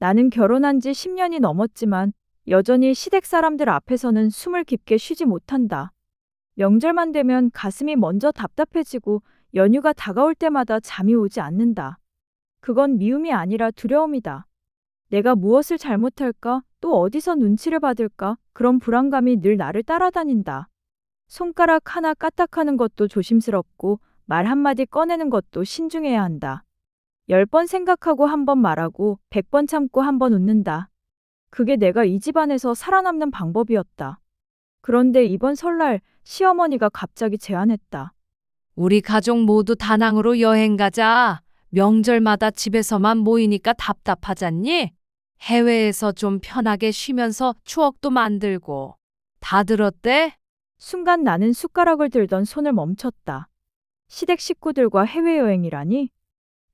나는 결혼한 지 10년이 넘었지만 여전히 시댁 사람들 앞에서는 숨을 깊게 쉬지 못한다. 명절만 되면 가슴이 먼저 답답해지고 연휴가 다가올 때마다 잠이 오지 않는다. 그건 미움이 아니라 두려움이다. 내가 무엇을 잘못할까? 또 어디서 눈치를 받을까? 그런 불안감이 늘 나를 따라다닌다. 손가락 하나 까딱하는 것도 조심스럽고 말 한마디 꺼내는 것도 신중해야 한다. 10번 생각하고 한 번 말하고 100번 참고 한 번 웃는다. 그게 내가 이 집안에서 살아남는 방법이었다. 그런데 이번 설날 시어머니가 갑자기 제안했다. 우리 가족 모두 다낭으로 여행 가자. 명절마다 집에서만 모이니까 답답하잖니? 해외에서 좀 편하게 쉬면서 추억도 만들고. 다 들었대? 순간 나는 숟가락을 들던 손을 멈췄다. 시댁 식구들과 해외여행이라니?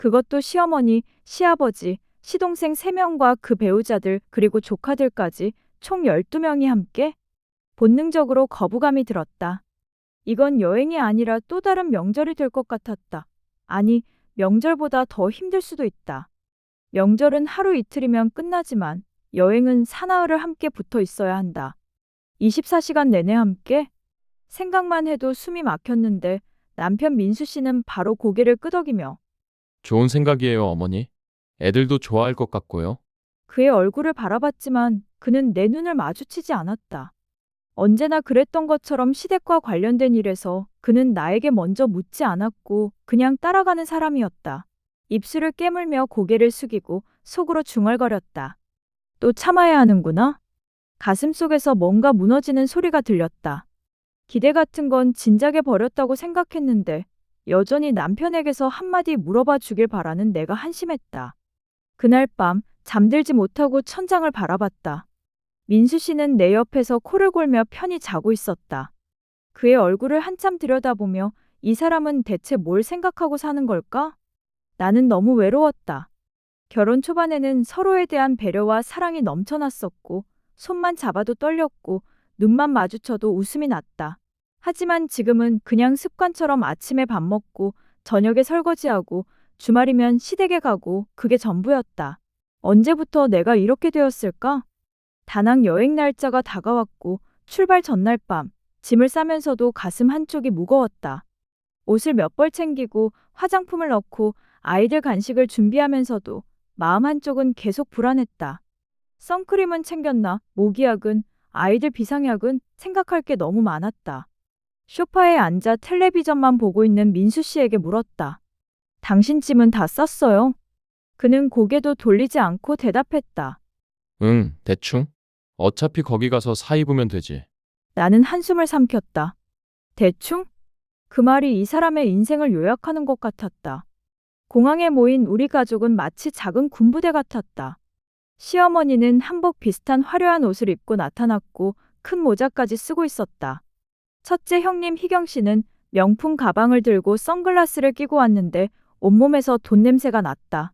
그것도 시어머니, 시아버지, 시동생 3명과 그 배우자들 그리고 조카들까지 총 12명이 함께? 본능적으로 거부감이 들었다. 이건 여행이 아니라 또 다른 명절이 될 것 같았다. 아니, 명절보다 더 힘들 수도 있다. 명절은 하루 이틀이면 끝나지만 여행은 사나흘을 함께 붙어 있어야 한다. 24시간 내내 함께? 생각만 해도 숨이 막혔는데 남편 민수 씨는 바로 고개를 끄덕이며 좋은 생각이에요, 어머니. 애들도 좋아할 것 같고요. 그의 얼굴을 바라봤지만 그는 내 눈을 마주치지 않았다. 언제나 그랬던 것처럼 시댁과 관련된 일에서 그는 나에게 먼저 묻지 않았고 그냥 따라가는 사람이었다. 입술을 깨물며 고개를 숙이고 속으로 중얼거렸다. 또 참아야 하는구나. 가슴속에서 뭔가 무너지는 소리가 들렸다. 기대 같은 건 진작에 버렸다고 생각했는데 여전히 남편에게서 한마디 물어봐 주길 바라는 내가 한심했다. 그날 밤 잠들지 못하고 천장을 바라봤다. 민수 씨는 내 옆에서 코를 골며 편히 자고 있었다. 그의 얼굴을 한참 들여다보며 이 사람은 대체 뭘 생각하고 사는 걸까? 나는 너무 외로웠다. 결혼 초반에는 서로에 대한 배려와 사랑이 넘쳐났었고 손만 잡아도 떨렸고 눈만 마주쳐도 웃음이 났다. 하지만 지금은 그냥 습관처럼 아침에 밥 먹고 저녁에 설거지하고 주말이면 시댁에 가고 그게 전부였다. 언제부터 내가 이렇게 되었을까? 다낭 여행 날짜가 다가왔고 출발 전날 밤 짐을 싸면서도 가슴 한쪽이 무거웠다. 옷을 몇 벌 챙기고 화장품을 넣고 아이들 간식을 준비하면서도 마음 한쪽은 계속 불안했다. 선크림은 챙겼나? 모기약은? 아이들 비상약은? 생각할 게 너무 많았다. 소파에 앉아 텔레비전만 보고 있는 민수 씨에게 물었다. 당신 짐은 다 쌌어요? 그는 고개도 돌리지 않고 대답했다. 응, 대충. 어차피 거기 가서 사 입으면 되지. 나는 한숨을 삼켰다. 대충? 그 말이 이 사람의 인생을 요약하는 것 같았다. 공항에 모인 우리 가족은 마치 작은 군부대 같았다. 시어머니는 한복 비슷한 화려한 옷을 입고 나타났고 큰 모자까지 쓰고 있었다. 첫째 형님 희경 씨는 명품 가방을 들고 선글라스를 끼고 왔는데 온몸에서 돈 냄새가 났다.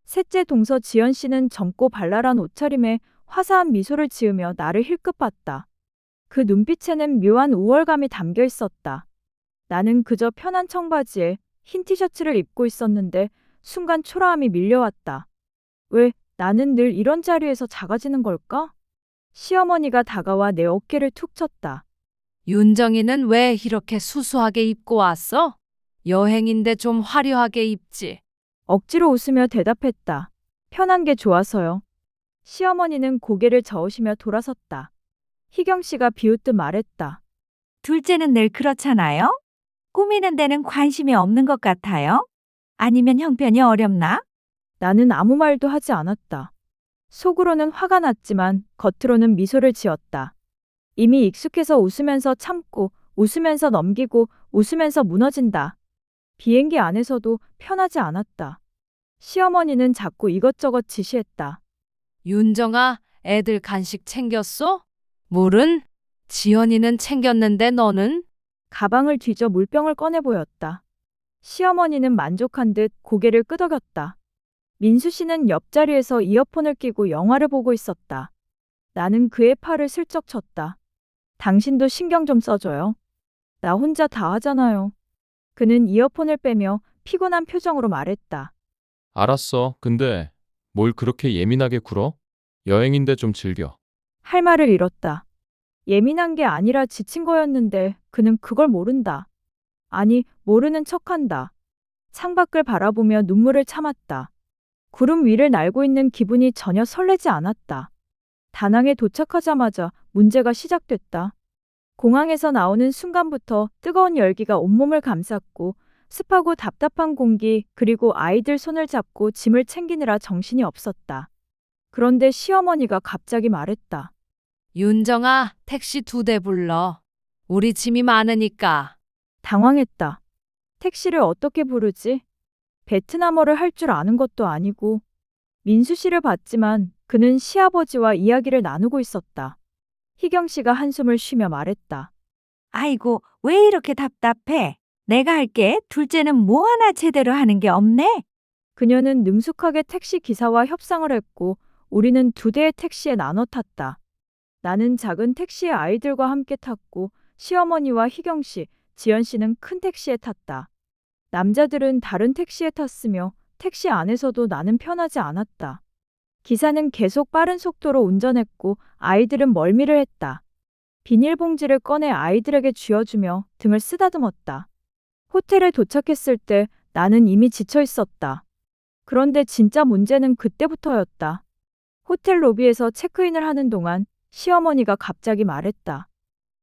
셋째 동서 지연 씨는 젊고 발랄한 옷차림에 화사한 미소를 지으며 나를 힐끗 봤다. 그 눈빛에는 묘한 우월감이 담겨 있었다. 나는 그저 편한 청바지에 흰 티셔츠를 입고 있었는데 순간 초라함이 밀려왔다. 왜 나는 늘 이런 자리에서 작아지는 걸까? 시어머니가 다가와 내 어깨를 툭 쳤다. 윤정이는 왜 이렇게 수수하게 입고 왔어? 여행인데 좀 화려하게 입지. 억지로 웃으며 대답했다. 편한 게 좋아서요. 시어머니는 고개를 저으시며 돌아섰다. 희경 씨가 비웃듯 말했다. 둘째는 늘 그렇잖아요? 꾸미는 데는 관심이 없는 것 같아요? 아니면 형편이 어렵나? 나는 아무 말도 하지 않았다. 속으로는 화가 났지만 겉으로는 미소를 지었다. 이미 익숙해서 웃으면서 참고 웃으면서 넘기고 웃으면서 무너진다. 비행기 안에서도 편하지 않았다. 시어머니는 자꾸 이것저것 지시했다. 윤정아, 애들 간식 챙겼어? 물은? 지연이는 챙겼는데 너는? 가방을 뒤져 물병을 꺼내 보였다. 시어머니는 만족한 듯 고개를 끄덕였다. 민수 씨는 옆자리에서 이어폰을 끼고 영화를 보고 있었다. 나는 그의 팔을 슬쩍 쳤다. 당신도 신경 좀 써줘요. 나 혼자 다 하잖아요. 그는 이어폰을 빼며 피곤한 표정으로 말했다. 알았어. 근데 뭘 그렇게 예민하게 굴어? 여행인데 좀 즐겨. 할 말을 잃었다. 예민한 게 아니라 지친 거였는데 그는 그걸 모른다. 아니, 모르는 척한다. 창밖을 바라보며 눈물을 참았다. 구름 위를 날고 있는 기분이 전혀 설레지 않았다. 다낭에 도착하자마자 문제가 시작됐다. 공항에서 나오는 순간부터 뜨거운 열기가 온몸을 감쌌고 습하고 답답한 공기 그리고 아이들 손을 잡고 짐을 챙기느라 정신이 없었다. 그런데 시어머니가 갑자기 말했다. 윤정아, 택시 2대 불러. 우리 짐이 많으니까. 당황했다. 택시를 어떻게 부르지? 베트남어를 할 줄 아는 것도 아니고. 민수 씨를 봤지만 그는 시아버지와 이야기를 나누고 있었다. 희경 씨가 한숨을 쉬며 말했다. 아이고, 왜 이렇게 답답해? 내가 할게. 둘째는 뭐 하나 제대로 하는 게 없네. 그녀는 능숙하게 택시 기사와 협상을 했고 우리는 2대의 택시에 나눠 탔다. 나는 작은 택시에 아이들과 함께 탔고 시어머니와 희경 씨, 지연 씨는 큰 택시에 탔다. 남자들은 다른 택시에 탔으며 택시 안에서도 나는 편하지 않았다. 기사는 계속 빠른 속도로 운전했고 아이들은 멀미를 했다. 비닐봉지를 꺼내 아이들에게 쥐어주며 등을 쓰다듬었다. 호텔에 도착했을 때 나는 이미 지쳐 있었다. 그런데 진짜 문제는 그때부터였다. 호텔 로비에서 체크인을 하는 동안 시어머니가 갑자기 말했다.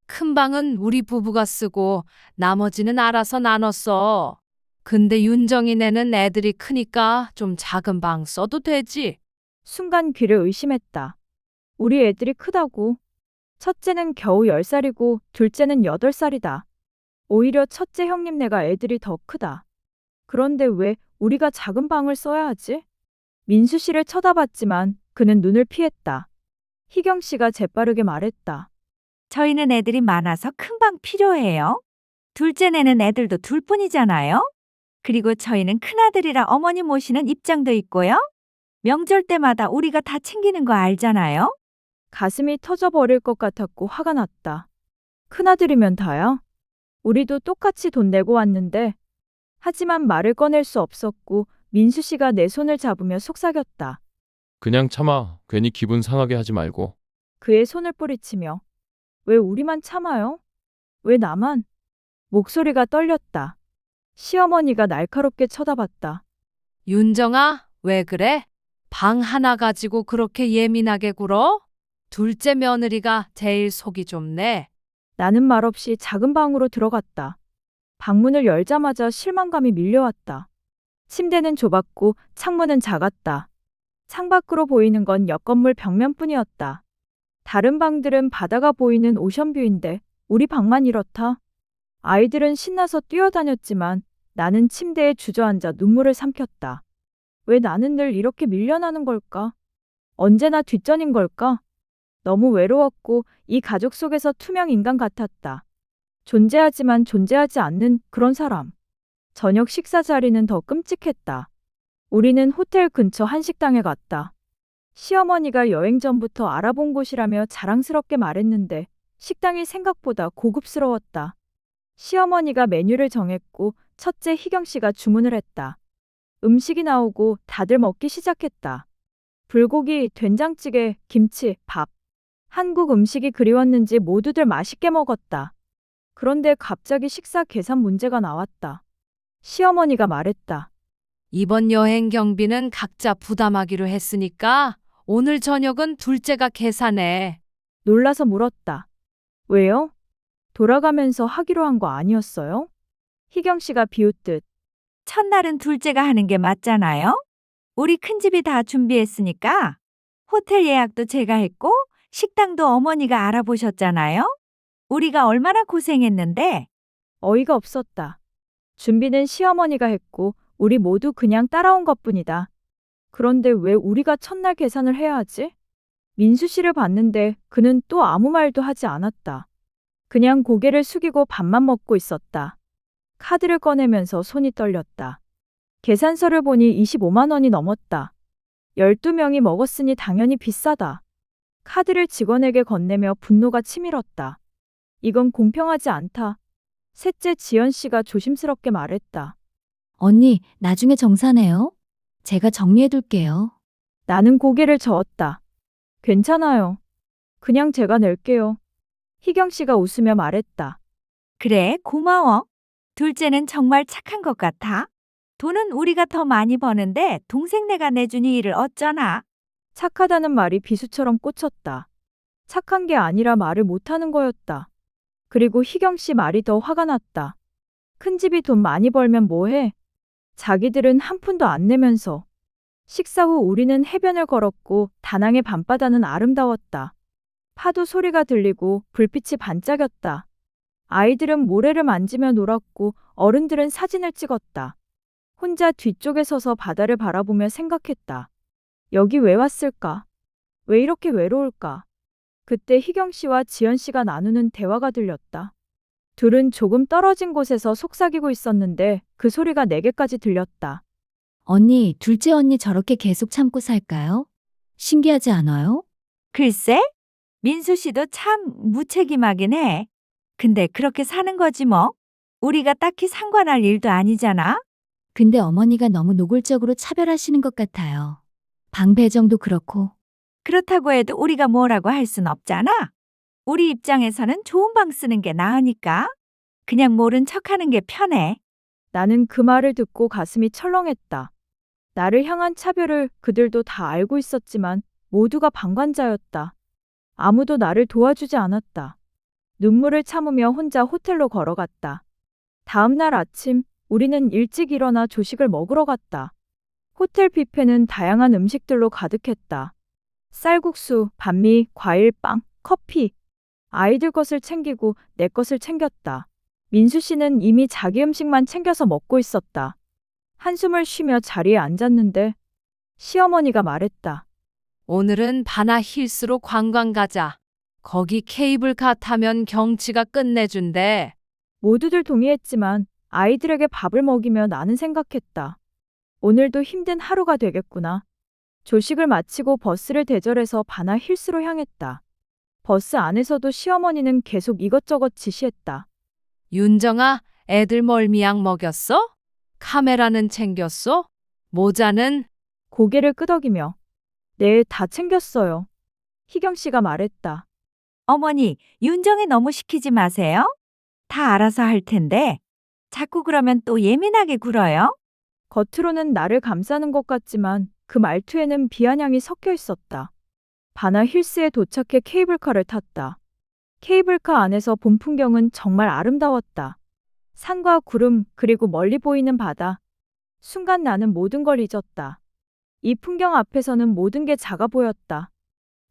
큰 방은 우리 부부가 쓰고 나머지는 알아서 나눴어. 근데 윤정이네는 애들이 크니까 좀 작은 방 써도 되지. 순간 귀를 의심했다. 우리 애들이 크다고. 첫째는 겨우 10살이고 둘째는 8살이다. 오히려 첫째 형님네가 애들이 더 크다. 그런데 왜 우리가 작은 방을 써야 하지? 민수 씨를 쳐다봤지만 그는 눈을 피했다. 희경 씨가 재빠르게 말했다. 저희는 애들이 많아서 큰 방 필요해요. 둘째네는 애들도 둘뿐이잖아요. 그리고 저희는 큰아들이라 어머니 모시는 입장도 있고요. 명절 때마다 우리가 다 챙기는 거 알잖아요. 가슴이 터져버릴 것 같았고 화가 났다. 큰아들이면 다야? 우리도 똑같이 돈 내고 왔는데. 하지만 말을 꺼낼 수 없었고 민수 씨가 내 손을 잡으며 속삭였다. 그냥 참아. 괜히 기분 상하게 하지 말고. 그의 손을 뿌리치며. 왜 우리만 참아요? 왜 나만? 목소리가 떨렸다. 시어머니가 날카롭게 쳐다봤다. 윤정아, 왜 그래? 방 하나 가지고 그렇게 예민하게 굴어? 둘째 며느리가 제일 속이 좁네. 나는 말없이 작은 방으로 들어갔다. 방문을 열자마자 실망감이 밀려왔다. 침대는 좁았고 창문은 작았다. 창밖으로 보이는 건 옆 건물 벽면뿐이었다. 다른 방들은 바다가 보이는 오션뷰인데 우리 방만 이렇다. 아이들은 신나서 뛰어다녔지만 나는 침대에 주저앉아 눈물을 삼켰다. 왜 나는 늘 이렇게 밀려나는 걸까? 언제나 뒷전인 걸까? 너무 외로웠고 이 가족 속에서 투명 인간 같았다. 존재하지만 존재하지 않는 그런 사람. 저녁 식사 자리는 더 끔찍했다. 우리는 호텔 근처 한식당에 갔다. 시어머니가 여행 전부터 알아본 곳이라며 자랑스럽게 말했는데 식당이 생각보다 고급스러웠다. 시어머니가 메뉴를 정했고 첫째 희경 씨가 주문을 했다. 음식이 나오고 다들 먹기 시작했다. 불고기, 된장찌개, 김치, 밥. 한국 음식이 그리웠는지 모두들 맛있게 먹었다. 그런데 갑자기 식사 계산 문제가 나왔다. 시어머니가 말했다. 이번 여행 경비는 각자 부담하기로 했으니까 오늘 저녁은 둘째가 계산해. 놀라서 물었다. 왜요? 돌아가면서 하기로 한 거 아니었어요? 희경 씨가 비웃듯. 첫날은 둘째가 하는 게 맞잖아요. 우리 큰집이 다 준비했으니까. 호텔 예약도 제가 했고 식당도 어머니가 알아보셨잖아요. 우리가 얼마나 고생했는데. 어이가 없었다. 준비는 시어머니가 했고 우리 모두 그냥 따라온 것뿐이다. 그런데 왜 우리가 첫날 계산을 해야 하지? 민수 씨를 봤는데 그는 또 아무 말도 하지 않았다. 그냥 고개를 숙이고 밥만 먹고 있었다. 카드를 꺼내면서 손이 떨렸다. 계산서를 보니 25만 원이 넘었다. 12명이 먹었으니 당연히 비싸다. 카드를 직원에게 건네며 분노가 치밀었다. 이건 공평하지 않다. 셋째 지연 씨가 조심스럽게 말했다. 언니, 나중에 정산해요. 제가 정리해둘게요. 나는 고개를 저었다. 괜찮아요. 그냥 제가 낼게요. 희경 씨가 웃으며 말했다. 그래, 고마워. 둘째는 정말 착한 것 같아. 돈은 우리가 더 많이 버는데 동생네가 내주니 이를 어쩌나. 착하다는 말이 비수처럼 꽂혔다. 착한 게 아니라 말을 못하는 거였다. 그리고 희경 씨 말이 더 화가 났다. 큰 집이 돈 많이 벌면 뭐해? 자기들은 한 푼도 안 내면서. 식사 후 우리는 해변을 걸었고 다낭의 밤바다는 아름다웠다. 파도 소리가 들리고 불빛이 반짝였다. 아이들은 모래를 만지며 놀았고 어른들은 사진을 찍었다. 혼자 뒤쪽에 서서 바다를 바라보며 생각했다. 여기 왜 왔을까? 왜 이렇게 외로울까? 그때 희경 씨와 지연 씨가 나누는 대화가 들렸다. 둘은 조금 떨어진 곳에서 속삭이고 있었는데 그 소리가 내게까지 들렸다. 언니, 둘째 언니 저렇게 계속 참고 살까요? 신기하지 않아요? 글쎄, 민수 씨도 참 무책임하긴 해. 근데 그렇게 사는 거지 뭐. 우리가 딱히 상관할 일도 아니잖아. 근데 어머니가 너무 노골적으로 차별하시는 것 같아요. 방 배정도 그렇고. 그렇다고 해도 우리가 뭐라고 할 순 없잖아. 우리 입장에서는 좋은 방 쓰는 게 나으니까. 그냥 모른 척하는 게 편해. 나는 그 말을 듣고 가슴이 철렁했다. 나를 향한 차별을 그들도 다 알고 있었지만 모두가 방관자였다. 아무도 나를 도와주지 않았다. 눈물을 참으며 혼자 호텔로 걸어갔다. 다음 날 아침 우리는 일찍 일어나 조식을 먹으러 갔다. 호텔 뷔페는 다양한 음식들로 가득했다. 쌀국수, 반미, 과일, 빵, 커피. 아이들 것을 챙기고 내 것을 챙겼다. 민수 씨는 이미 자기 음식만 챙겨서 먹고 있었다. 한숨을 쉬며 자리에 앉았는데 시어머니가 말했다. 오늘은 바나 힐스로 관광 가자. 거기 케이블카 타면 경치가 끝내준대. 모두들 동의했지만 아이들에게 밥을 먹이며 나는 생각했다. 오늘도 힘든 하루가 되겠구나. 조식을 마치고 버스를 대절해서 바나 힐스로 향했다. 버스 안에서도 시어머니는 계속 이것저것 지시했다. 윤정아, 애들 멀미약 먹였어? 카메라는 챙겼어? 모자는? 고개를 끄덕이며 네, 다 챙겼어요. 희경 씨가 말했다. 어머니, 윤정이 너무 시키지 마세요. 다 알아서 할 텐데. 자꾸 그러면 또 예민하게 굴어요. 겉으로는 나를 감싸는 것 같지만 그 말투에는 비아냥이 섞여 있었다. 바나 힐스에 도착해 케이블카를 탔다. 케이블카 안에서 본 풍경은 정말 아름다웠다. 산과 구름 그리고 멀리 보이는 바다. 순간 나는 모든 걸 잊었다. 이 풍경 앞에서는 모든 게 작아 보였다.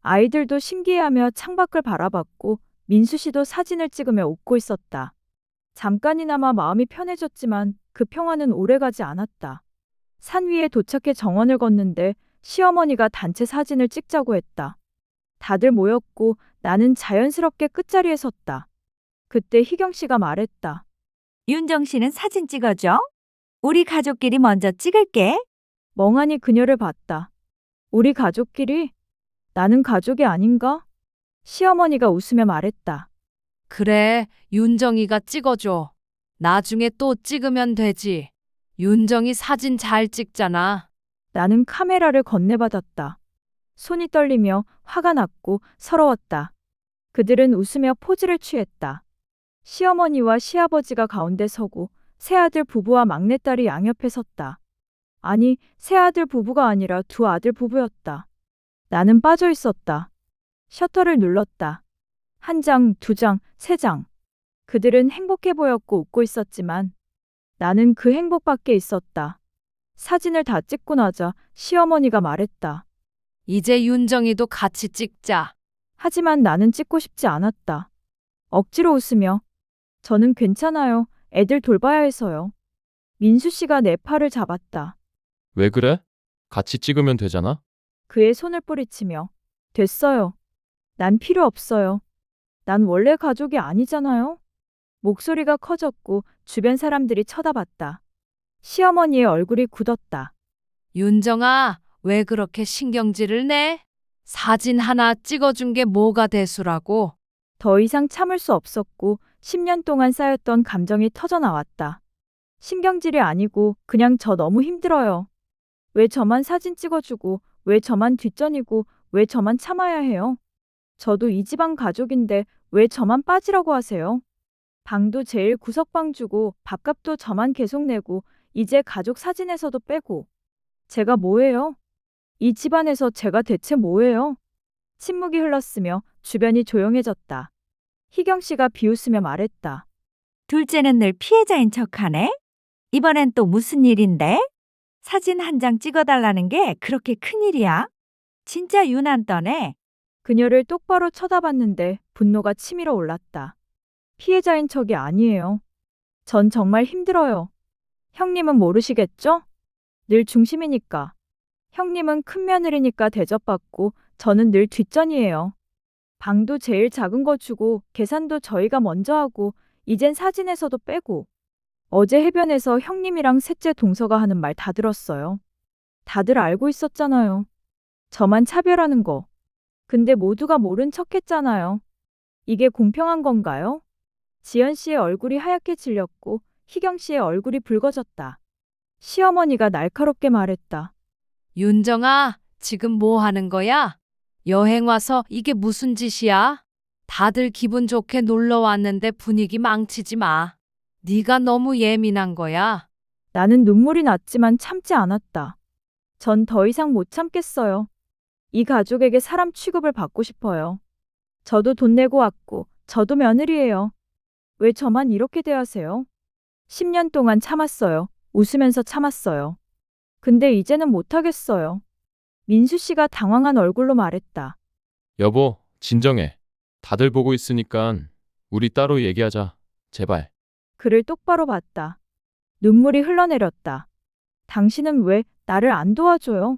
아이들도 신기해하며 창밖을 바라봤고 민수 씨도 사진을 찍으며 웃고 있었다. 잠깐이나마 마음이 편해졌지만 그 평화는 오래가지 않았다. 산 위에 도착해 정원을 걷는데 시어머니가 단체 사진을 찍자고 했다. 다들 모였고 나는 자연스럽게 끝자리에 섰다. 그때 희경 씨가 말했다. 윤정 씨는 사진 찍어줘. 우리 가족끼리 먼저 찍을게. 멍하니 그녀를 봤다. 우리 가족끼리? 나는 가족이 아닌가? 시어머니가 웃으며 말했다. 그래, 윤정이가 찍어줘. 나중에 또 찍으면 되지. 윤정이 사진 잘 찍잖아. 나는 카메라를 건네받았다. 손이 떨리며 화가 났고 서러웠다. 그들은 웃으며 포즈를 취했다. 시어머니와 시아버지가 가운데 서고 새아들 부부와 막내딸이 양옆에 섰다. 아니, 새아들 부부가 아니라 두 아들 부부였다. 나는 빠져 있었다. 셔터를 눌렀다. 한 장, 두 장, 세 장. 그들은 행복해 보였고 웃고 있었지만 나는 그 행복 밖에 있었다. 사진을 다 찍고 나자 시어머니가 말했다. 이제 윤정이도 같이 찍자. 하지만 나는 찍고 싶지 않았다. 억지로 웃으며 저는 괜찮아요. 애들 돌봐야 해서요. 민수 씨가 내 팔을 잡았다. 왜 그래? 같이 찍으면 되잖아. 그의 손을 뿌리치며 됐어요. 난 필요 없어요. 난 원래 가족이 아니잖아요. 목소리가 커졌고 주변 사람들이 쳐다봤다. 시어머니의 얼굴이 굳었다. 윤정아, 왜 그렇게 신경질을 내? 사진 하나 찍어준 게 뭐가 대수라고? 더 이상 참을 수 없었고 10년 동안 쌓였던 감정이 터져나왔다. 신경질이 아니고 그냥 저 너무 힘들어요. 왜 저만 사진 찍어주고 왜 저만 뒷전이고 왜 저만 참아야 해요? 저도 이 집안 가족인데 왜 저만 빠지라고 하세요? 방도 제일 구석방 주고 밥값도 저만 계속 내고 이제 가족 사진에서도 빼고 제가 뭐예요? 이 집안에서 제가 대체 뭐예요? 침묵이 흘렀으며 주변이 조용해졌다. 희경 씨가 비웃으며 말했다. 둘째는 늘 피해자인 척하네? 이번엔 또 무슨 일인데? 사진 한 장 찍어달라는 게 그렇게 큰일이야? 진짜 유난 떠네. 그녀를 똑바로 쳐다봤는데 분노가 치밀어 올랐다. 피해자인 척이 아니에요. 전 정말 힘들어요. 형님은 모르시겠죠? 늘 중심이니까. 형님은 큰 며느리니까 대접받고 저는 늘 뒷전이에요. 방도 제일 작은 거 주고 계산도 저희가 먼저 하고 이젠 사진에서도 빼고 어제 해변에서 형님이랑 셋째 동서가 하는 말 다 들었어요. 다들 알고 있었잖아요. 저만 차별하는 거. 근데 모두가 모른 척 했잖아요. 이게 공평한 건가요? 지연 씨의 얼굴이 하얗게 질렸고 희경 씨의 얼굴이 붉어졌다. 시어머니가 날카롭게 말했다. 윤정아, 지금 뭐 하는 거야? 여행 와서 이게 무슨 짓이야? 다들 기분 좋게 놀러 왔는데 분위기 망치지 마. 네가 너무 예민한 거야. 나는 눈물이 났지만 참지 않았다. 전 더 이상 못 참겠어요. 이 가족에게 사람 취급을 받고 싶어요. 저도 돈 내고 왔고, 저도 며느리예요. 왜 저만 이렇게 대하세요? 10년 동안 참았어요. 웃으면서 참았어요. 근데 이제는 못하겠어요. 민수 씨가 당황한 얼굴로 말했다. 여보, 진정해. 다들 보고 있으니까 우리 따로 얘기하자. 제발. 그를 똑바로 봤다. 눈물이 흘러내렸다. 당신은 왜 나를 안 도와줘요?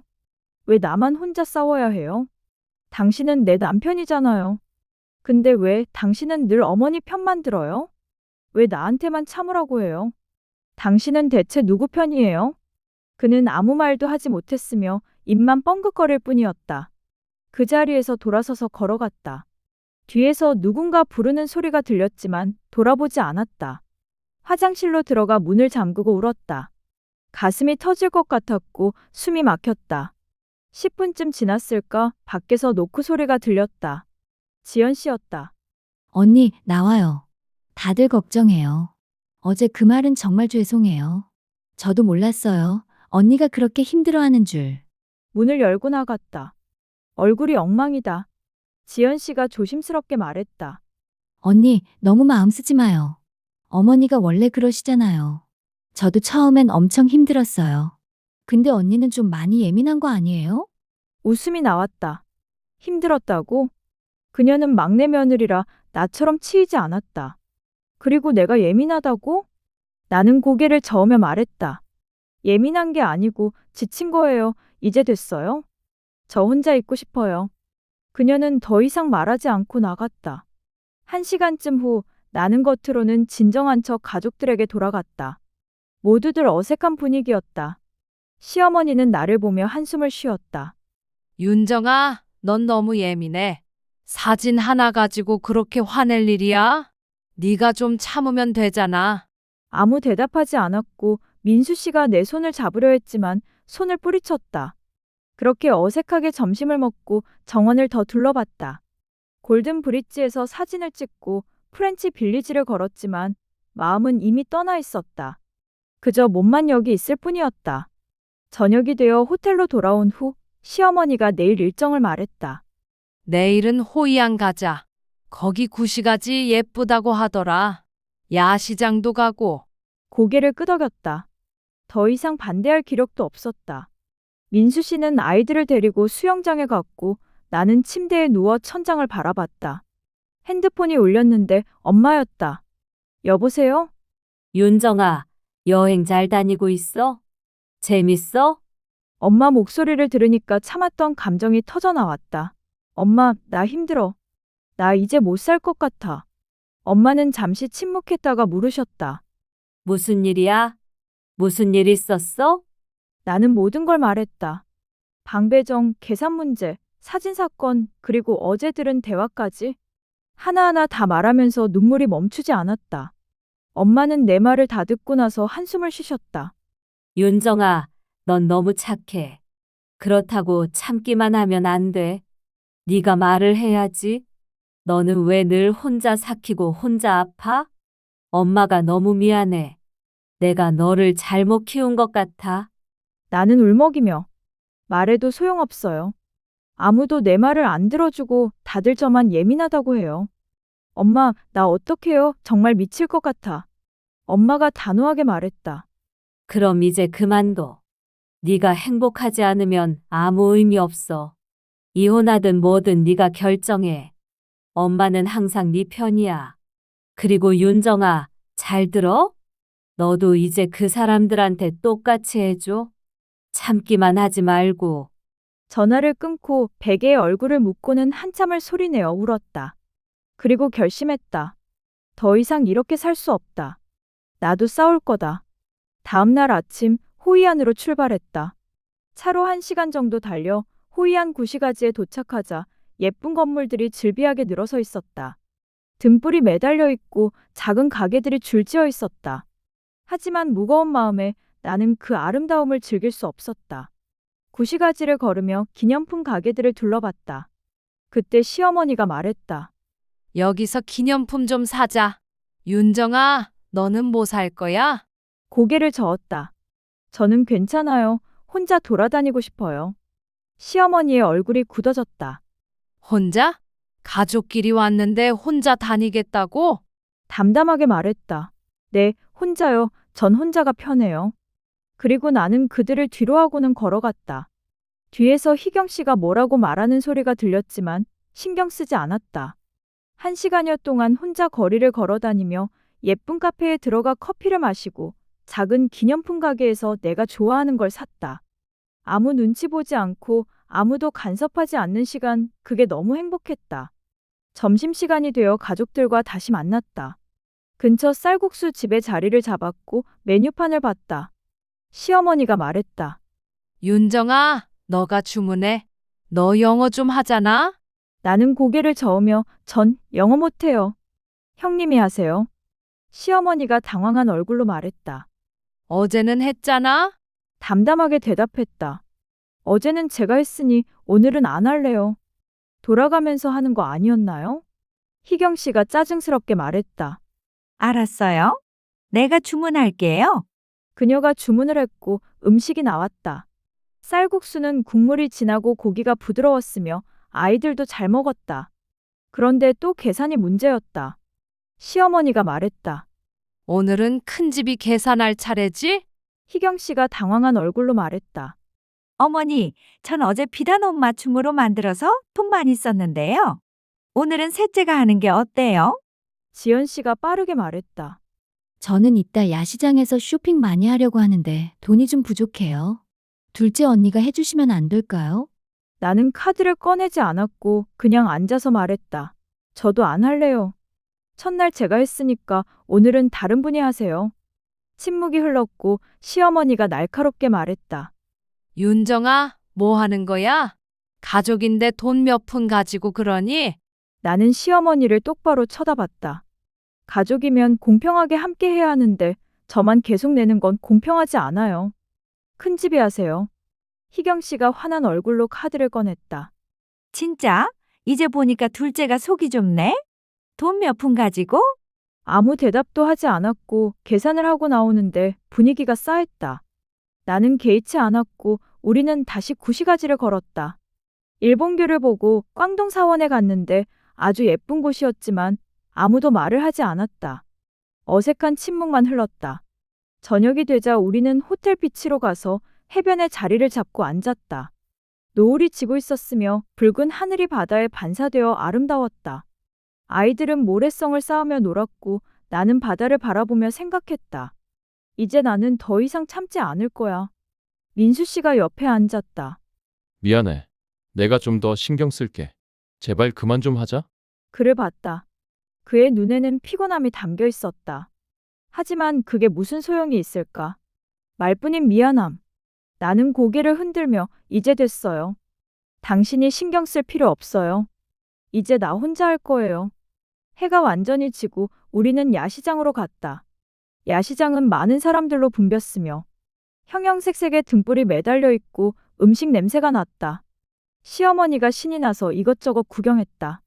왜 나만 혼자 싸워야 해요? 당신은 내 남편이잖아요. 근데 왜 당신은 늘 어머니 편만 들어요? 왜 나한테만 참으라고 해요? 당신은 대체 누구 편이에요? 그는 아무 말도 하지 못했으며 입만 뻥긋거릴 뿐이었다. 그 자리에서 돌아서서 걸어갔다. 뒤에서 누군가 부르는 소리가 들렸지만 돌아보지 않았다. 화장실로 들어가 문을 잠그고 울었다. 가슴이 터질 것 같았고 숨이 막혔다. 10분쯤 지났을까 밖에서 노크 소리가 들렸다. 지연 씨였다. 언니, 나와요. 다들 걱정해요. 어제 그 말은 정말 죄송해요. 저도 몰랐어요. 언니가 그렇게 힘들어하는 줄. 문을 열고 나갔다. 얼굴이 엉망이다. 지연 씨가 조심스럽게 말했다. 언니, 너무 마음 쓰지 마요. 어머니가 원래 그러시잖아요. 저도 처음엔 엄청 힘들었어요. 근데 언니는 좀 많이 예민한 거 아니에요? 웃음이 나왔다. 힘들었다고? 그녀는 막내 며느리라 나처럼 치이지 않았다. 그리고 내가 예민하다고? 나는 고개를 저으며 말했다. 예민한 게 아니고 지친 거예요. 이제 됐어요? 저 혼자 있고 싶어요. 그녀는 더 이상 말하지 않고 나갔다. 1시간쯤 후 나는 겉으로는 진정한 척 가족들에게 돌아갔다. 모두들 어색한 분위기였다. 시어머니는 나를 보며 한숨을 쉬었다. 윤정아, 넌 너무 예민해. 사진 하나 가지고 그렇게 화낼 일이야? 네가 좀 참으면 되잖아. 아무 대답하지 않았고 민수 씨가 내 손을 잡으려 했지만 손을 뿌리쳤다. 그렇게 어색하게 점심을 먹고 정원을 더 둘러봤다. 골든 브릿지에서 사진을 찍고 프렌치 빌리지를 걸었지만 마음은 이미 떠나 있었다. 그저 몸만 여기 있을 뿐이었다. 저녁이 되어 호텔로 돌아온 후 시어머니가 내일 일정을 말했다. 내일은 호이안 가자. 거기 구시가지 예쁘다고 하더라. 야시장도 가고. 고개를 끄덕였다. 더 이상 반대할 기력도 없었다. 민수 씨는 아이들을 데리고 수영장에 갔고 나는 침대에 누워 천장을 바라봤다. 핸드폰이 울렸는데 엄마였다. 여보세요? 윤정아, 여행 잘 다니고 있어? 재밌어? 엄마 목소리를 들으니까 참았던 감정이 터져 나왔다. 엄마, 나 힘들어. 나 이제 못 살 것 같아. 엄마는 잠시 침묵했다가 물으셨다. 무슨 일이야? 무슨 일 있었어? 나는 모든 걸 말했다. 방 배정, 계산 문제, 사진 사건, 그리고 어제 들은 대화까지. 하나하나 다 말하면서 눈물이 멈추지 않았다. 엄마는 내 말을 다 듣고 나서 한숨을 쉬셨다. 윤정아, 넌 너무 착해. 그렇다고 참기만 하면 안 돼. 네가 말을 해야지. 너는 왜 늘 혼자 삭히고 혼자 아파? 엄마가 너무 미안해. 내가 너를 잘못 키운 것 같아. 나는 울먹이며 말해도 소용없어요. 아무도 내 말을 안 들어주고 다들 저만 예민하다고 해요. 엄마, 나 어떡해요? 정말 미칠 것 같아. 엄마가 단호하게 말했다. 그럼 이제 그만둬. 네가 행복하지 않으면 아무 의미 없어. 이혼하든 뭐든 네가 결정해. 엄마는 항상 네 편이야. 그리고 윤정아, 잘 들어? 너도 이제 그 사람들한테 똑같이 해줘. 참기만 하지 말고. 전화를 끊고 베개에 얼굴을 묻고는 한참을 소리내어 울었다. 그리고 결심했다. 더 이상 이렇게 살 수 없다. 나도 싸울 거다. 다음 날 아침 호이안으로 출발했다. 차로 1시간 정도 달려 호이안 구시가지에 도착하자 예쁜 건물들이 즐비하게 늘어서 있었다. 등불이 매달려 있고 작은 가게들이 줄지어 있었다. 하지만 무거운 마음에 나는 그 아름다움을 즐길 수 없었다. 구시가지를 걸으며 기념품 가게들을 둘러봤다. 그때 시어머니가 말했다. 여기서 기념품 좀 사자. 윤정아, 너는 뭐 살 거야? 고개를 저었다. 저는 괜찮아요. 혼자 돌아다니고 싶어요. 시어머니의 얼굴이 굳어졌다. 혼자? 가족끼리 왔는데 혼자 다니겠다고? 담담하게 말했다. 네, 혼자요. 전 혼자가 편해요. 그리고 나는 그들을 뒤로하고는 걸어갔다. 뒤에서 희경 씨가 뭐라고 말하는 소리가 들렸지만 신경 쓰지 않았다. 1시간여 동안 혼자 거리를 걸어다니며 예쁜 카페에 들어가 커피를 마시고 작은 기념품 가게에서 내가 좋아하는 걸 샀다. 아무 눈치 보지 않고 아무도 간섭하지 않는 시간, 그게 너무 행복했다. 점심시간이 되어 가족들과 다시 만났다. 근처 쌀국수 집에 자리를 잡았고 메뉴판을 봤다. 시어머니가 말했다. 윤정아, 너가 주문해. 너 영어 좀 하잖아? 나는 고개를 저으며 전 영어 못해요. 형님이 하세요. 시어머니가 당황한 얼굴로 말했다. 어제는 했잖아? 담담하게 대답했다. 어제는 제가 했으니 오늘은 안 할래요. 돌아가면서 하는 거 아니었나요? 희경 씨가 짜증스럽게 말했다. 알았어요. 내가 주문할게요. 그녀가 주문을 했고 음식이 나왔다. 쌀국수는 국물이 진하고 고기가 부드러웠으며 아이들도 잘 먹었다. 그런데 또 계산이 문제였다. 시어머니가 말했다. 오늘은 큰 집이 계산할 차례지? 희경 씨가 당황한 얼굴로 말했다. 어머니, 전 어제 비단 옷 맞춤으로 만들어서 돈 많이 썼는데요. 오늘은 셋째가 하는 게 어때요? 지연 씨가 빠르게 말했다. 저는 이따 야시장에서 쇼핑 많이 하려고 하는데 돈이 좀 부족해요. 둘째 언니가 해주시면 안 될까요? 나는 카드를 꺼내지 않았고 그냥 앉아서 말했다. 저도 안 할래요. 첫날 제가 했으니까 오늘은 다른 분이 하세요. 침묵이 흘렀고 시어머니가 날카롭게 말했다. 윤정아, 뭐 하는 거야? 가족인데 돈 몇 푼 가지고 그러니? 나는 시어머니를 똑바로 쳐다봤다. 가족이면 공평하게 함께 해야 하는데 저만 계속 내는 건 공평하지 않아요. 큰 집이 하세요. 희경 씨가 화난 얼굴로 카드를 꺼냈다. 진짜? 이제 보니까 둘째가 속이 좁네? 돈 몇 푼 가지고? 아무 대답도 하지 않았고 계산을 하고 나오는데 분위기가 싸했다. 나는 개의치 않았고 우리는 다시 구시가지를 걸었다. 일본교를 보고 꽝동 사원에 갔는데 아주 예쁜 곳이었지만 아무도 말을 하지 않았다. 어색한 침묵만 흘렀다. 저녁이 되자 우리는 호텔 비치로 가서 해변에 자리를 잡고 앉았다. 노을이 지고 있었으며 붉은 하늘이 바다에 반사되어 아름다웠다. 아이들은 모래성을 쌓으며 놀았고 나는 바다를 바라보며 생각했다. 이제 나는 더 이상 참지 않을 거야. 민수 씨가 옆에 앉았다. 미안해. 내가 좀 더 신경 쓸게. 제발 그만 좀 하자. 그를 봤다. 그의 눈에는 피곤함이 담겨 있었다. 하지만 그게 무슨 소용이 있을까? 말뿐인 미안함. 나는 고개를 흔들며 이제 됐어요. 당신이 신경 쓸 필요 없어요. 이제 나 혼자 할 거예요. 해가 완전히 지고 우리는 야시장으로 갔다. 야시장은 많은 사람들로 붐볐으며 형형색색의 등불이 매달려 있고 음식 냄새가 났다. 시어머니가 신이 나서 이것저것 구경했다.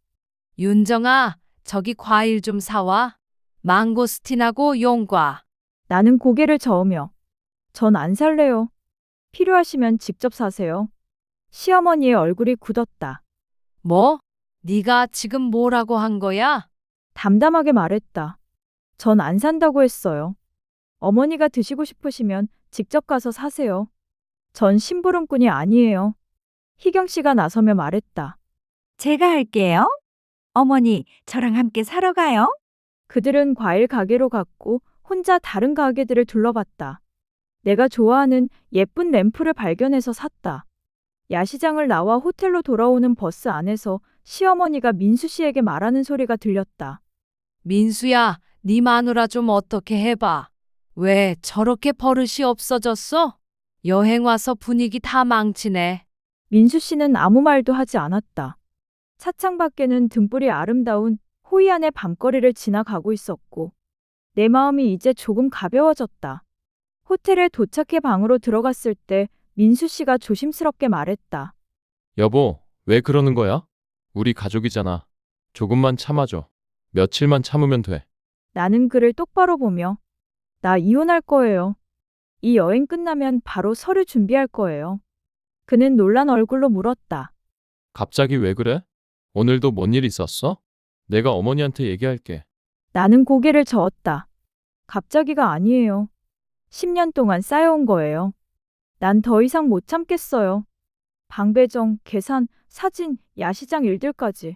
윤정아, 저기 과일 좀 사와. 망고스틴하고 용과. 나는 고개를 저으며 전 안 살래요. 필요하시면 직접 사세요. 시어머니의 얼굴이 굳었다. 뭐? 네가 지금 뭐라고 한 거야? 담담하게 말했다. 전 안 산다고 했어요. 어머니가 드시고 싶으시면 직접 가서 사세요. 전 심부름꾼이 아니에요. 희경 씨가 나서며 말했다. 제가 할게요. 어머니, 저랑 함께 사러 가요. 그들은 과일 가게로 갔고 혼자 다른 가게들을 둘러봤다. 내가 좋아하는 예쁜 램프를 발견해서 샀다. 야시장을 나와 호텔로 돌아오는 버스 안에서 시어머니가 민수 씨에게 말하는 소리가 들렸다. 민수야, 네 마누라 좀 어떻게 해봐. 왜 저렇게 버릇이 없어졌어? 여행 와서 분위기 다 망치네. 민수 씨는 아무 말도 하지 않았다. 차창 밖에는 등불이 아름다운 호이안의 밤거리를 지나가고 있었고 내 마음이 이제 조금 가벼워졌다. 호텔에 도착해 방으로 들어갔을 때 민수 씨가 조심스럽게 말했다. 여보, 왜 그러는 거야? 우리 가족이잖아. 조금만 참아줘. 며칠만 참으면 돼. 나는 그를 똑바로 보며 나 이혼할 거예요. 이 여행 끝나면 바로 서류 준비할 거예요. 그는 놀란 얼굴로 물었다. 갑자기 왜 그래? 오늘도 뭔 일 있었어? 내가 어머니한테 얘기할게. 나는 고개를 저었다. 갑자기가 아니에요. 10년 동안 쌓여온 거예요. 난 더 이상 못 참겠어요. 방 배정, 계산, 사진, 야시장 일들까지.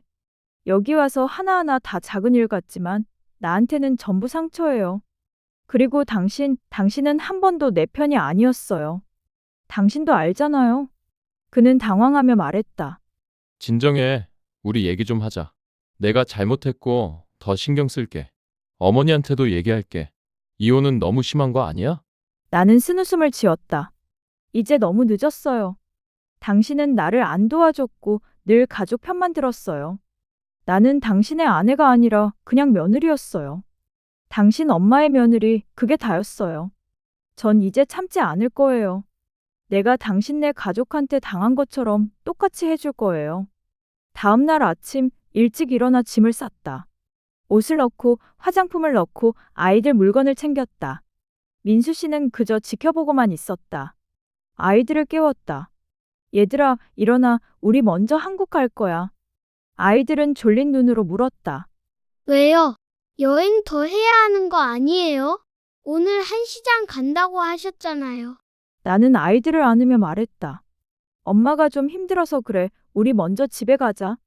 여기 와서 하나하나 다 작은 일 같지만 나한테는 전부 상처예요. 그리고 당신은 한 번도 내 편이 아니었어요. 당신도 알잖아요. 그는 당황하며 말했다. 진정해. 우리 얘기 좀 하자. 내가 잘못했고 더 신경 쓸게. 어머니한테도 얘기할게. 이혼은 너무 심한 거 아니야? 나는 쓴웃음을 지었다. 이제 너무 늦었어요. 당신은 나를 안 도와줬고 늘 가족 편만 들었어요. 나는 당신의 아내가 아니라 그냥 며느리였어요. 당신 엄마의 며느리, 그게 다였어요. 전 이제 참지 않을 거예요. 내가 당신네 가족한테 당한 것처럼 똑같이 해줄 거예요. 다음 날 아침 일찍 일어나 짐을 쌌다. 옷을 넣고 화장품을 넣고 아이들 물건을 챙겼다. 민수 씨는 그저 지켜보고만 있었다. 아이들을 깨웠다. 얘들아, 일어나, 우리 먼저 한국 갈 거야. 아이들은 졸린 눈으로 물었다. 왜요? 여행 더 해야 하는 거 아니에요? 오늘 한시장 간다고 하셨잖아요. 나는 아이들을 안으며 말했다. 엄마가 좀 힘들어서 그래. 우리 먼저 집에 가자.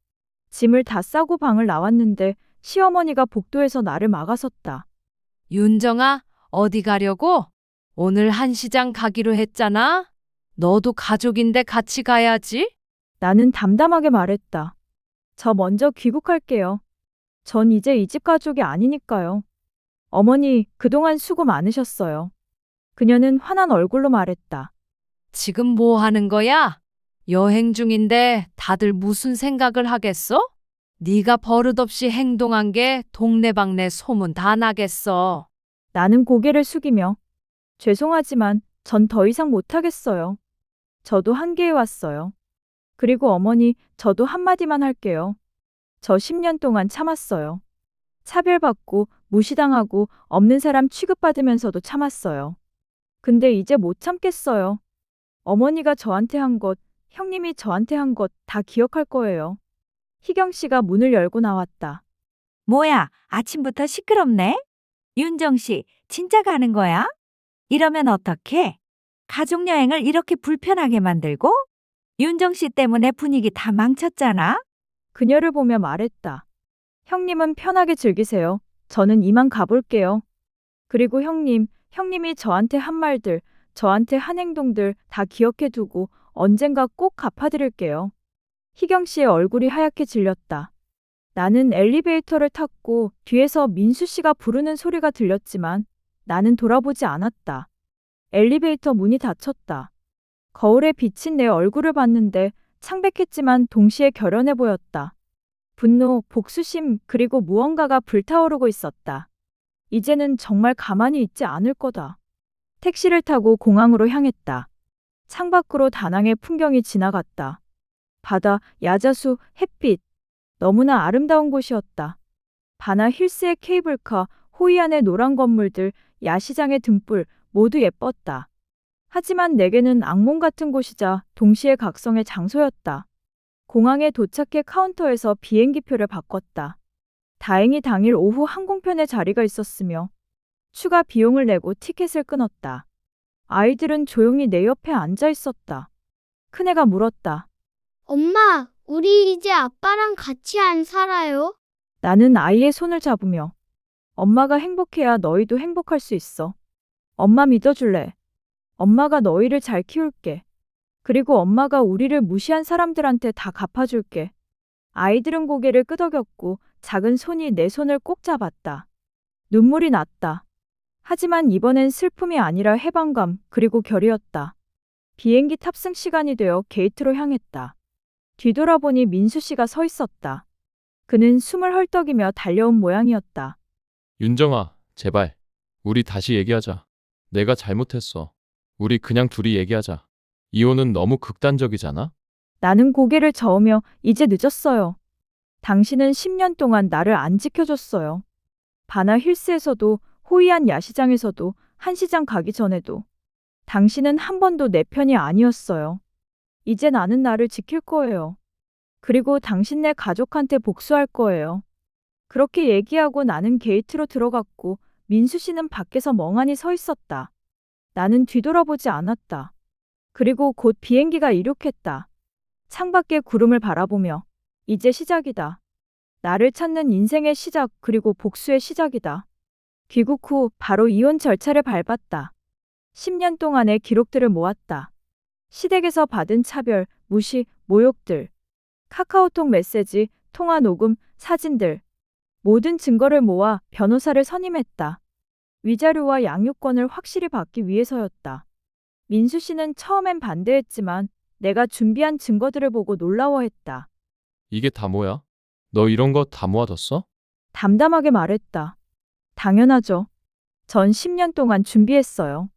짐을 다 싸고 방을 나왔는데 시어머니가 복도에서 나를 막아섰다. 윤정아, 어디 가려고? 오늘 한시장 가기로 했잖아. 너도 가족인데 같이 가야지. 나는 담담하게 말했다. 저 먼저 귀국할게요. 전 이제 이 집 가족이 아니니까요. 어머니, 그동안 수고 많으셨어요. 그녀는 화난 얼굴로 말했다. 지금 뭐 하는 거야? 여행 중인데 다들 무슨 생각을 하겠어? 네가 버릇없이 행동한 게 동네방네 소문 다 나겠어. 나는 고개를 숙이며 죄송하지만 전 더 이상 못하겠어요. 저도 한계에 왔어요. 그리고 어머니, 저도 한마디만 할게요. 저 10년 동안 참았어요. 차별받고 무시당하고 없는 사람 취급받으면서도 참았어요. 근데 이제 못 참겠어요. 어머니가 저한테 한 것, 형님이 저한테 한 것 다 기억할 거예요. 희경 씨가 문을 열고 나왔다. 뭐야, 아침부터 시끄럽네? 윤정 씨, 진짜 가는 거야? 이러면 어떡해? 가족여행을 이렇게 불편하게 만들고? 윤정 씨 때문에 분위기 다 망쳤잖아? 그녀를 보며 말했다. 형님은 편하게 즐기세요. 저는 이만 가볼게요. 그리고 형님이 저한테 한 말들, 저한테 한 행동들 다 기억해 두고 언젠가 꼭 갚아드릴게요. 희경 씨의 얼굴이 하얗게 질렸다. 나는 엘리베이터를 탔고 뒤에서 민수 씨가 부르는 소리가 들렸지만 나는 돌아보지 않았다. 엘리베이터 문이 닫혔다. 거울에 비친 내 얼굴을 봤는데 창백했지만 동시에 결연해 보였다. 분노, 복수심, 그리고 무언가가 불타오르고 있었다. 이제는 정말 가만히 있지 않을 거다. 택시를 타고 공항으로 향했다. 창밖으로 다낭의 풍경이 지나갔다. 바다, 야자수, 햇빛. 너무나 아름다운 곳이었다. 바나 힐스의 케이블카, 호이안의 노란 건물들, 야시장의 등불 모두 예뻤다. 하지만 내게는 악몽 같은 곳이자 동시에 각성의 장소였다. 공항에 도착해 카운터에서 비행기표를 바꿨다. 다행히 당일 오후 항공편에 자리가 있었으며 추가 비용을 내고 티켓을 끊었다. 아이들은 조용히 내 옆에 앉아 있었다. 큰애가 물었다. 엄마, 우리 이제 아빠랑 같이 안 살아요? 나는 아이의 손을 잡으며 엄마가 행복해야 너희도 행복할 수 있어. 엄마 믿어줄래? 엄마가 너희를 잘 키울게. 그리고 엄마가 우리를 무시한 사람들한테 다 갚아줄게. 아이들은 고개를 끄덕였고 작은 손이 내 손을 꼭 잡았다. 눈물이 났다. 하지만 이번엔 슬픔이 아니라 해방감 그리고 결이었다. 비행기 탑승 시간이 되어 게이트로 향했다. 뒤돌아보니 민수 씨가 서 있었다. 그는 숨을 헐떡이며 달려온 모양이었다. 윤정아, 제발. 우리 다시 얘기하자. 내가 잘못했어. 우리 그냥 둘이 얘기하자. 이혼은 너무 극단적이잖아? 나는 고개를 저으며 이제 늦었어요. 당신은 10년 동안 나를 안 지켜줬어요. 바나 힐스에서도 호이안 야시장에서도 한시장 가기 전에도 당신은 한 번도 내 편이 아니었어요. 이제 나는 나를 지킬 거예요. 그리고 당신네 가족한테 복수할 거예요. 그렇게 얘기하고 나는 게이트로 들어갔고 민수 씨는 밖에서 멍하니 서 있었다. 나는 뒤돌아보지 않았다. 그리고 곧 비행기가 이륙했다. 창밖의 구름을 바라보며 이제 시작이다. 나를 찾는 인생의 시작 그리고 복수의 시작이다. 귀국 후 바로 이혼 절차를 밟았다. 10년 동안의 기록들을 모았다. 시댁에서 받은 차별, 무시, 모욕들, 카카오톡 메시지, 통화 녹음, 사진들, 모든 증거를 모아 변호사를 선임했다. 위자료와 양육권을 확실히 받기 위해서였다. 민수 씨는 처음엔 반대했지만 내가 준비한 증거들을 보고 놀라워했다. 이게 다 뭐야? 너 이런 거 다 모아뒀어? 담담하게 말했다. 당연하죠. 전 10년 동안 준비했어요.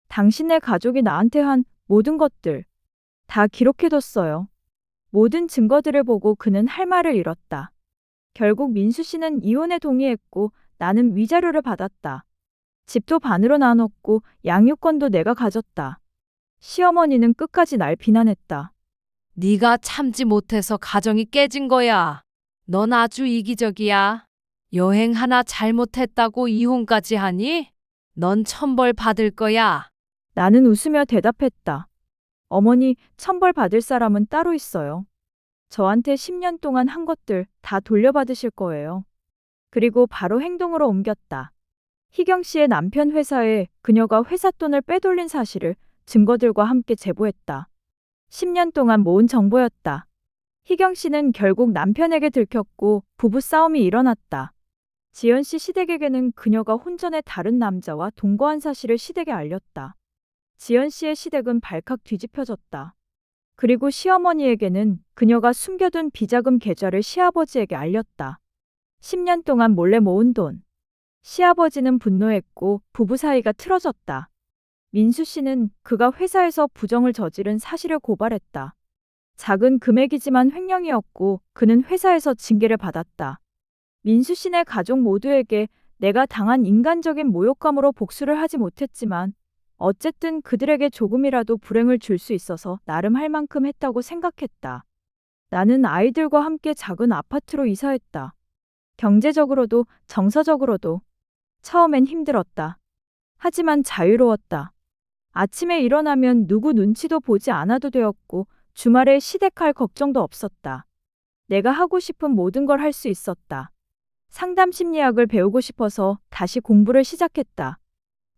당신네 가족이 나한테 한 모든 것들 다 기록해뒀어요. 모든 증거들을 보고 그는 할 말을 잃었다. 결국 민수 씨는 이혼에 동의했고 나는 위자료를 받았다. 집도 반으로 나눴고 양육권도 내가 가졌다. 시어머니는 끝까지 날 비난했다. 네가 참지 못해서 가정이 깨진 거야. 넌 아주 이기적이야. 여행 하나 잘못했다고 이혼까지 하니? 넌 천벌 받을 거야. 나는 웃으며 대답했다. 어머니, 천벌 받을 사람은 따로 있어요. 저한테 10년 동안 한 것들 다 돌려받으실 거예요. 그리고 바로 행동으로 옮겼다. 희경 씨의 남편 회사에 그녀가 회사 돈을 빼돌린 사실을 증거들과 함께 제보했다. 10년 동안 모은 정보였다. 희경 씨는 결국 남편에게 들켰고 부부 싸움이 일어났다. 지연 씨 시댁에게는 그녀가 혼전에 다른 남자와 동거한 사실을 시댁에 알렸다. 지연 씨의 시댁은 발칵 뒤집혀졌다. 그리고 시어머니에게는 그녀가 숨겨둔 비자금 계좌를 시아버지에게 알렸다. 10년 동안 몰래 모은 돈. 시아버지는 분노했고 부부 사이가 틀어졌다. 민수 씨는 그가 회사에서 부정을 저지른 사실을 고발했다. 작은 금액이지만 횡령이었고 그는 회사에서 징계를 받았다. 민수 씨네 가족 모두에게 내가 당한 인간적인 모욕감으로 복수를 하지 못했지만 어쨌든 그들에게 조금이라도 불행을 줄 수 있어서 나름 할 만큼 했다고 생각했다. 나는 아이들과 함께 작은 아파트로 이사했다. 경제적으로도 정서적으로도 처음엔 힘들었다. 하지만 자유로웠다. 아침에 일어나면 누구 눈치도 보지 않아도 되었고 주말에 시댁 갈 걱정도 없었다. 내가 하고 싶은 모든 걸 할 수 있었다. 상담 심리학을 배우고 싶어서 다시 공부를 시작했다.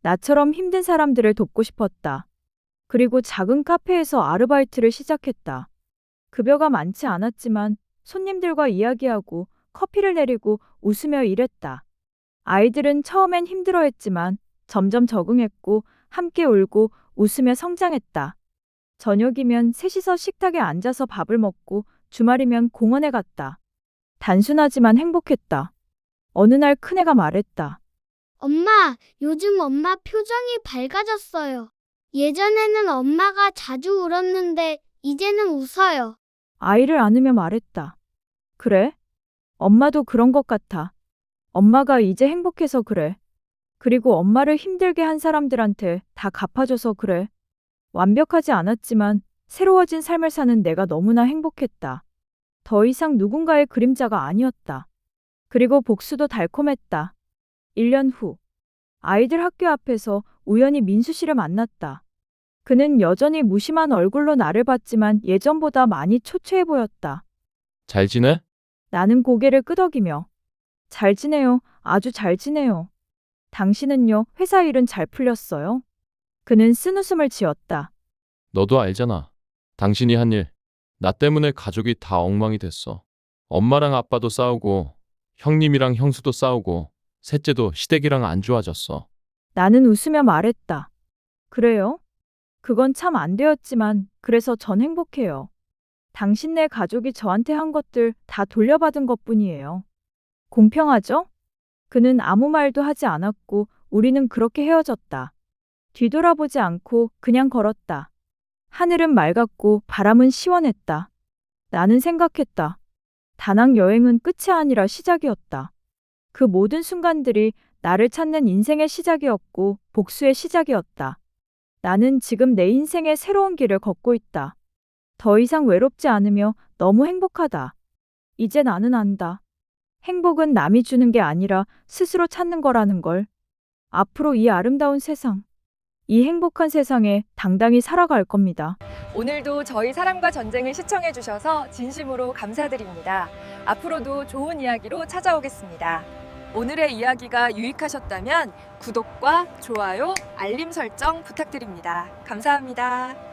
나처럼 힘든 사람들을 돕고 싶었다. 그리고 작은 카페에서 아르바이트를 시작했다. 급여가 많지 않았지만 손님들과 이야기하고 커피를 내리고 웃으며 일했다. 아이들은 처음엔 힘들어했지만 점점 적응했고 함께 울고 웃으며 성장했다. 저녁이면 셋이서 식탁에 앉아서 밥을 먹고 주말이면 공원에 갔다. 단순하지만 행복했다. 어느 날 큰애가 말했다. 엄마, 요즘 엄마 표정이 밝아졌어요. 예전에는 엄마가 자주 울었는데 이제는 웃어요. 아이를 안으며 말했다. 그래? 엄마도 그런 것 같아. 엄마가 이제 행복해서 그래. 그리고 엄마를 힘들게 한 사람들한테 다 갚아줘서 그래. 완벽하지 않았지만 새로워진 삶을 사는 내가 너무나 행복했다. 더 이상 누군가의 그림자가 아니었다. 그리고 복수도 달콤했다. 1년 후, 아이들 학교 앞에서 우연히 민수 씨를 만났다. 그는 여전히 무심한 얼굴로 나를 봤지만 예전보다 많이 초췌해 보였다. 잘 지내? 나는 고개를 끄덕이며 잘 지내요. 아주 잘 지내요. 당신은요? 회사 일은 잘 풀렸어요? 그는 쓴웃음을 지었다. 너도 알잖아. 당신이 한 일. 나 때문에 가족이 다 엉망이 됐어. 엄마랑 아빠도 싸우고, 형님이랑 형수도 싸우고, 셋째도 시댁이랑 안 좋아졌어. 나는 웃으며 말했다. 그래요? 그건 참 안 되었지만 그래서 전 행복해요. 당신네 가족이 저한테 한 것들 다 돌려받은 것뿐이에요. 공평하죠? 그는 아무 말도 하지 않았고 우리는 그렇게 헤어졌다. 뒤돌아보지 않고 그냥 걸었다. 하늘은 맑았고 바람은 시원했다. 나는 생각했다. 다낭 여행은 끝이 아니라 시작이었다. 그 모든 순간들이 나를 찾는 인생의 시작이었고 복수의 시작이었다. 나는 지금 내 인생의 새로운 길을 걷고 있다. 더 이상 외롭지 않으며 너무 행복하다. 이제 나는 안다. 행복은 남이 주는 게 아니라 스스로 찾는 거라는 걸. 앞으로 이 아름다운 세상, 이 행복한 세상에 당당히 살아갈 겁니다. 오늘도 저희 사랑과 전쟁을 시청해 주셔서 진심으로 감사드립니다. 앞으로도 좋은 이야기로 찾아오겠습니다. 오늘의 이야기가 유익하셨다면 구독과 좋아요, 알림 설정 부탁드립니다. 감사합니다.